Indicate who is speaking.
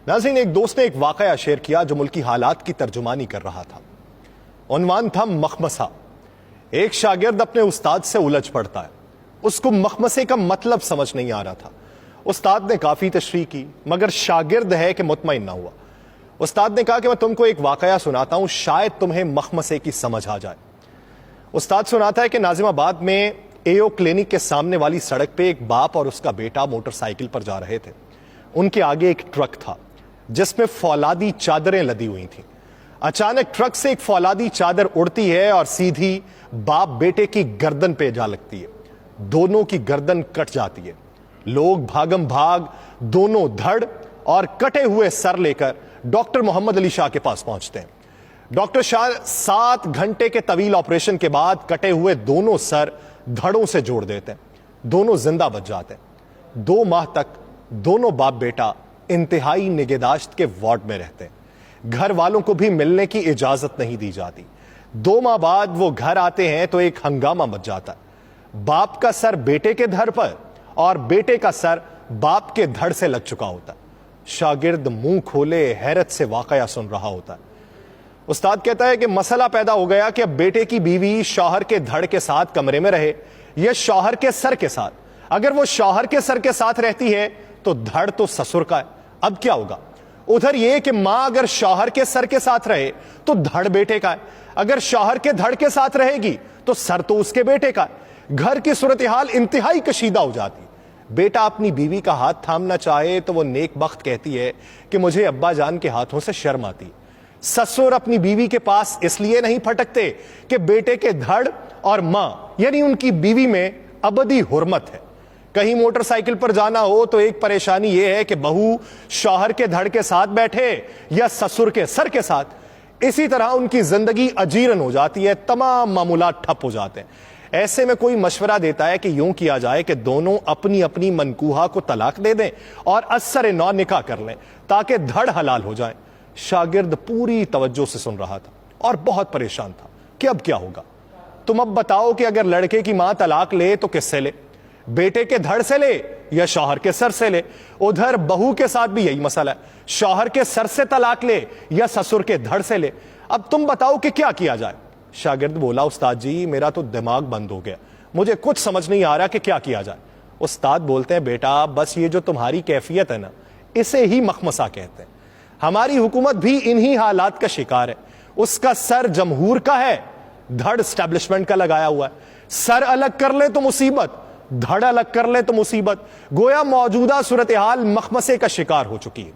Speaker 1: नाज़रीन, एक दोस्त ने एक वाकया शेयर किया जो मुल्की हालात की तर्जुमानी कर रहा था। उन्वान था मखमसा। एक शागिर्द अपने उस्ताद से उलझ पड़ता है। उसको मखमसे का मतलब समझ नहीं आ रहा था। उस्ताद ने काफी तशरीह की, मगर शागिर्द है कि मुतमईन ना हुआ। उस्ताद ने कहा कि मैं तुमको एक वाकया सुनाता हूं, शायद तुम्हें मखमसे की समझ आ जाए। उस्ताद सुनाता है कि नाजिमाबाद में एओ क्लिनिक के सामने वाली सड़क पे एक बाप और उसका बेटा मोटरसाइकिल पर जा रहे थे। उनके आगे एक ट्रक था जिसमें फौलादी चादरें लदी हुई थीं। अचानक ट्रक से एक फौलादी चादर उड़ती है और सीधी बाप बेटे की गर्दन पे जा लगती है। दोनों की गर्दन कट जाती है। लोग भागम भाग दोनों धड़ और कटे हुए सर लेकर डॉक्टर मोहम्मद अली शाह के पास पहुंचते हैं। डॉक्टर शाह 7 घंटे के तवील ऑपरेशन के बाद कटे हुए दोनों सर धड़ों से जोड़ देते हैं। दोनों जिंदा बच जाते हैं। 2 माह तक दोनों बाप बेटा इंतहाई निगहदाश्त के वार्ड में रहते हैं। घर वालों को भी मिलने की इजाजत नहीं दी जाती। 2 माह बाद वो घर आते हैं तो एक हंगामा मच जाता है। बाप का सर बेटे के धड़ पर और बेटे का सर बाप के धड़ से लग चुका होता है। शागिर्द मुंह खोले हैरत से वाकया सुन रहा होता है। उस्ताद कहता है कि मसला पैदा हो गया कि अब बेटे की बीवी शौहर के धड़ के साथ कमरे में रहे या शौहर के सर के साथ। अगर वो शौहर के सर के साथ रहती है तो धड़ तो ससुर का है। अब क्या होगा? उधर ये कि मां अगर शौहर के सर के साथ रहे तो धड़ बेटे का है। अगर शौहर के धड़ के साथ रहेगी तो सर तो उसके बेटे का है। घर की सूरत हाल इंतहाई कशीदा हो जाती है। बेटा अपनी बीवी का हाथ थामना चाहे तो वो नेक बख्त कहती है कि मुझे अब्बा जान के हाथों से शर्म आती। ससुर अपनी बीवी के पास इसलिए नहीं फटकते कि बेटे के धड़ और मां यानी उनकी बीवी में अबदी हुर्मत है। कहीं मोटरसाइकिल पर जाना हो तो एक परेशानी यह है कि बहू शौहर के धड़ के साथ बैठे या ससुर के सर के साथ। इसी तरह उनकी जिंदगी अजीरन हो जाती है, तमाम मामूलात ठप हो जाते हैं। ऐसे में कोई मशवरा देता है कि यूं किया जाए कि दोनों अपनी अपनी मनकूहा को तलाक दे दें और अस्सर नौ निकाह कर लें ताकि धड़ हलाल हो जाए। शागिर्द पूरी तवज्जो से सुन रहा था और बहुत परेशान था कि अब क्या होगा। तुम अब बताओ कि अगर लड़के की मां तलाक ले तो किससे ले? बेटे के धड़ से ले या शौहर के सर से ले? उधर बहू के साथ भी यही मसला है, शौहर के सर से तलाक ले या ससुर के धड़ से ले। अब तुम बताओ कि क्या किया जाए? शागिर्द बोला, उस्ताद जी मेरा तो दिमाग बंद हो गया, मुझे कुछ समझ नहीं आ रहा कि क्या किया जाए। उस्ताद बोलते हैं, बेटा बस ये जो तुम्हारी कैफियत है ना, इसे ही मखमसा कहते हैं। हमारी हुकूमत भी इन्हीं हालात का शिकार है। उसका सर जमहूर का है, धड़ एस्टेब्लिशमेंट का लगाया हुआ है। सर अलग कर ले तो मुसीबत, धड़ अलग कर ले तो मुसीबत। गोया मौजूदा सूरत हाल मखमसे का शिकार हो चुकी है।